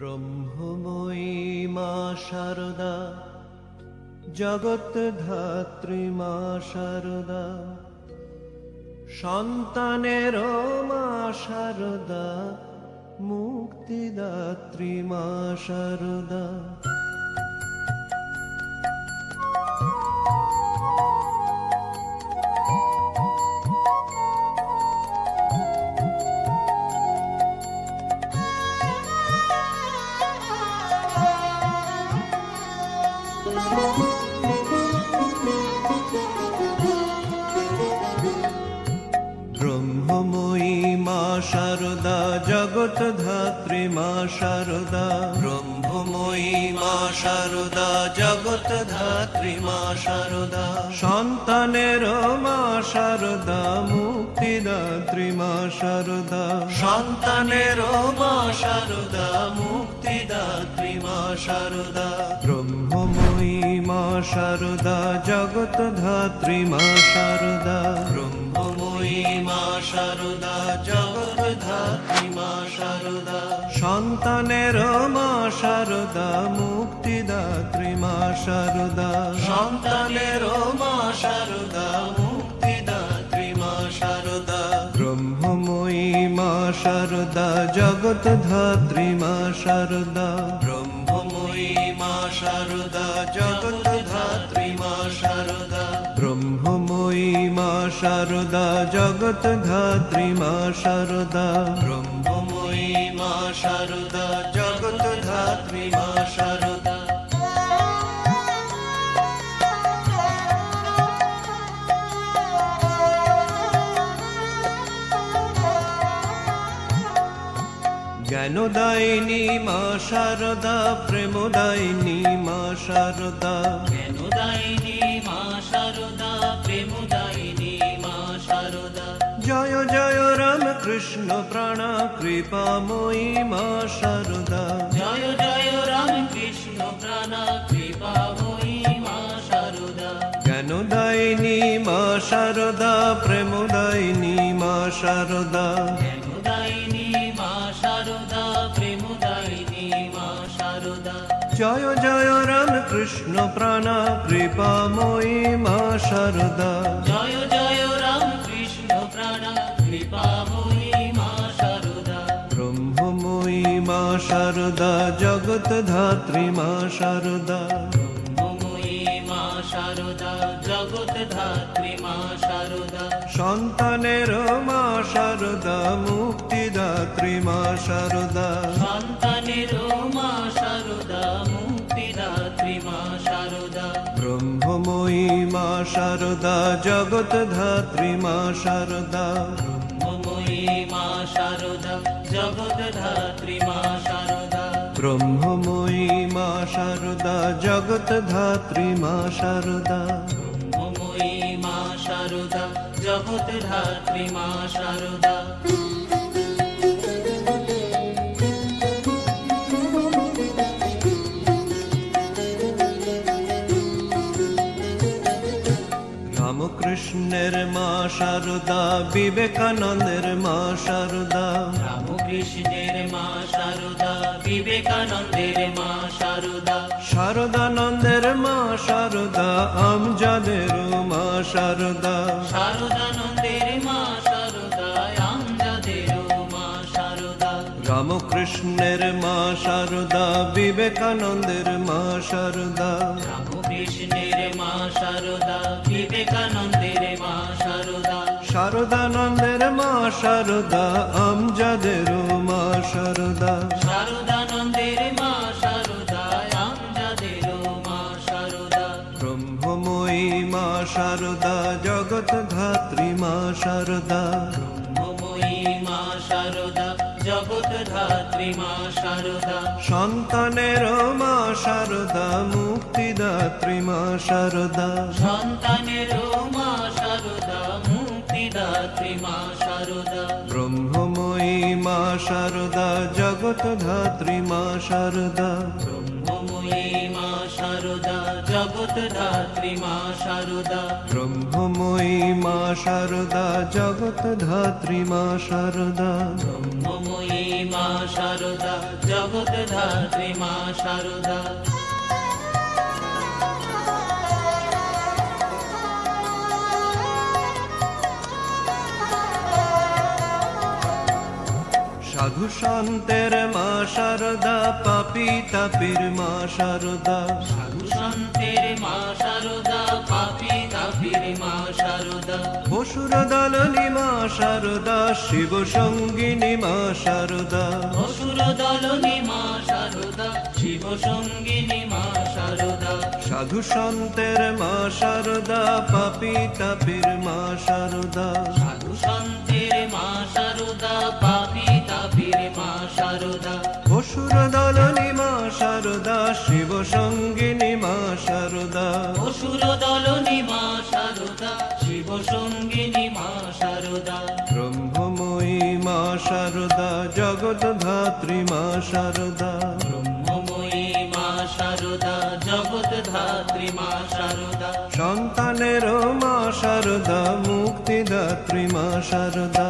ব্রহ্মময়ী মা শারদা, জগৎ ধাত্রী মা শারদা, সন্তানের মা শারদা, মুক্তিদাত্রী মা শারদা। ব্রহ্মময়ী মা শারদা, জগৎ ধাত্রী মা শারদা, ব্রহ্মময়ী মা শারদা, জগৎ ধাত্রী মা শারদা, সন্তানের মা শারদা, মুক্তিদাত্রী মা শারদা, সন্তানের মা শারদা, মুক্তিদাত্রী মা শারদা। ব্রহ্মময়ী মা শারদা, জগৎ ধাত্রী মা শারদা, ব্রহ্মময়ী মা শারদা, জগৎ ধাত্রী মা শারদা, সন্তানের মা শারদা, মুক্তিদাত্রী মা শারদা, সন্তানের মা শারদা, মুক্তিদাত্রী মা শারদা। ব্রহ্মময়ী মা শারদা, জগৎ ধাত্রী মা শারদা, ব্রহ্মময়ী মা শারদা, জগৎ ধাত্রী মা শারদা, ব্রহ্মময়ী মা শারদা, জগৎ ধাত্রী মা শারদা, ব্রহ্মময়ী মা শারদা, জগৎ ধাত্রী মা শারদা। জ্ঞানদায়িনী মা শারদা, প্রেমদায়িনী মা শারদা, জ্ঞানদায়িনী মা শারদা, প্রেমদায়িনী মা শারদা। জয় জয় রাম কৃষ্ণ প্রাণা, কৃপাময়ী মা শারদা, জয় জয় রাম কৃষ্ণ প্রাণা, কৃপাময়ী মা শারদা। জ্ঞানদায়িনী মা শারদা, প্রেমদায়িনী মা শারদা, জ্ঞানদায়িনী মা শারদা, প্রেমদায়িনী মা শারদা। জয় জয় রাম কৃষ্ণ প্রাণা, কৃপাময়ী মা শারদা, জয় জয় রাম কৃষ্ণ প্রাণা, কৃপাময়ী মা শারদা। ব্রহ্মময়ী মা শারদা, জগৎ ধাত্রী মা শারদা, ব্রহ্মময়ী মা শারদা, জগৎ ধাত্রী মা শারদা। সন্তানের মা শারদা, মুক্তিদাত্রী মা শারদা, সন্তানের মা শারদা, মুক্তিদাত্রী মা শারদা। ব্রহ্মময়ী মা শারদা, জগৎ ধাত্রী মা শারদা, ব্রহ্মময়ী মা শারদা, জগৎ ধাত্রী মা শারদা। ব্রহ্মময়ী মা শারদা, জগৎ ধাত্রী মা শারদা, ব্রহ্মময়ী মা শারদা, জগৎ ধাত্রী মা শারদা। রামকৃষ্ণের মা শারদা, বিবেকানন্দের মা শারদা, রামকৃষ্ণের মা শারদা, বিবেকানন্দের মা শারদা। শারদানন্দের মা শারদা, আমজাদের মা শারদা, শারদানন্দের মা শারদা, আমজাদের মা শারদা। রামকৃষ্ণের মা শারদা, বিবেকানন্দের মা শারদা, রামকৃষ্ণের মা শারদা, বিবেকানন্দের মা শারদা। শারদানন্দের মা শারদা, আমজাদের মা শারদা, শারদানন্দের মা শারদা, আমজাদের মা শারদা। ব্রহ্মময়ী মা শারদা, জগৎ ধাত্রী মা শারদা, ব্রহ্মময়ী মা শারদা, জগৎ ধাত্রী মা শারদা। সন্তানের মা শারদা, মুক্তিদাত্রী মা শারদা, সন্তানের মা শারদা, মুক্তিদাত্রী মা শারদা। ব্রহ্মময়ী মা শারদা, জগৎ ধাত্রী মা শারদা, ব্রহ্ম ব্রহ্মময়ী মা শারদা জগৎ ধাত্রী মা শারদা ব্রহ্মময়ী মা শারদা জগৎ ধাত্রী মা শারদা ব্রহ্মময়ী মা শারদা জগৎ ধাত্রী মা শারদা সাধু সন্তের মা শারদা পাপী তাপীর মা শারদা সাধু সন্তের মা শারদা পাপী তাপীর মা শারদা অসুর দলনী মা শারদা শিব সঙ্গিনী মা শারদা অসুর দলনী মা শারদা শিব সঙ্গিনী মা শারদা সাধু সন্তের মা শারদা পাপী তাপীর মা শারদা সাধু সন্তের মা শারদা পাপী তাপীর মা শারদা অসুর দলনী মা শারদা শিব সঙ্গিনী মা শারদা অসুর দলনী মা শারদা শিব সঙ্গিনী মা শারদা ব্রহ্মময়ী মা শারদা জগৎ ধাত্রী মা শারদা ব্রহ্মময়ী মা শারদা জগৎ ধাত্রী মা শারদা সন্তানের মা শারদা মুক্তিদাত্রী মা শারদা